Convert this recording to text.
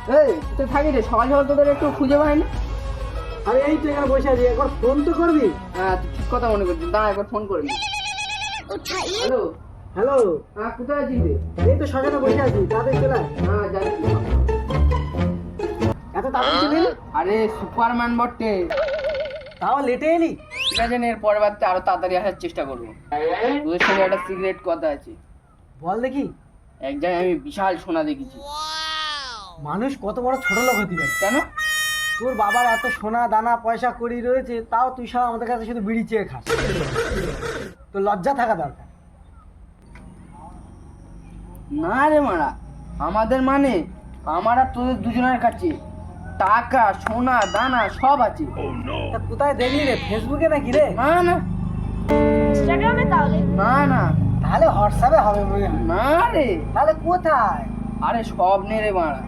এই তুই থাকি রে, সকাল সকাল তোদের একটু খুঁজে পাই না। আরে এই তো এখানে বসে আছি, একবার ফোন তো করবি। হ্যাঁ তুই ঠিক কথা মনে করছিস, দাঁড়া একবার ফোন করে নি। হ্যালো, হ্যালো, হ্যাঁ কোথায় আছিস রে? এই তো শ্মশানে বসে আছি, তাড়াতাড়ি চলে আয়। হ্যাঁ যাচ্ছি। এত তাড়াতাড়ি চলে এলি? আরে সুপারম্যান বটে। তাও লেটে এলি? ঠিক আছে, এর পরের বারতে আরো তাড়াতাড়ি আসার চেষ্টা করবো। তোদের সঙ্গে একটা সিক্রেট কথা আছে। বল দেখি। এক জায়গায় আমি বিশাল সোনা দেখেছি। মানুষ কত বড় ছোট লোক হতে পারে। কেন? তোর বাবার এত সোনা দানা পয়সা কড়ি রয়েছে, তাও তুই সব আমাদের কাছে শুধু বিড়ি চেয়ে খাস। তোর লজ্জা থাকা দরকার। না রে মারা, আমাদের মানে আমার আর তোদের দুজনের কাছে টাকা সোনা দানা সব আছে। তা কোথায় দেখলি রে? ফেসবুকে নাকি রে? না না ইনস্টাগ্রামে তাহলে? না না তাহলে হোয়াটসঅ্যাপে হবে মনে হয়। না রে, তাহলে কোথায়? আরে সব নে রে মারা।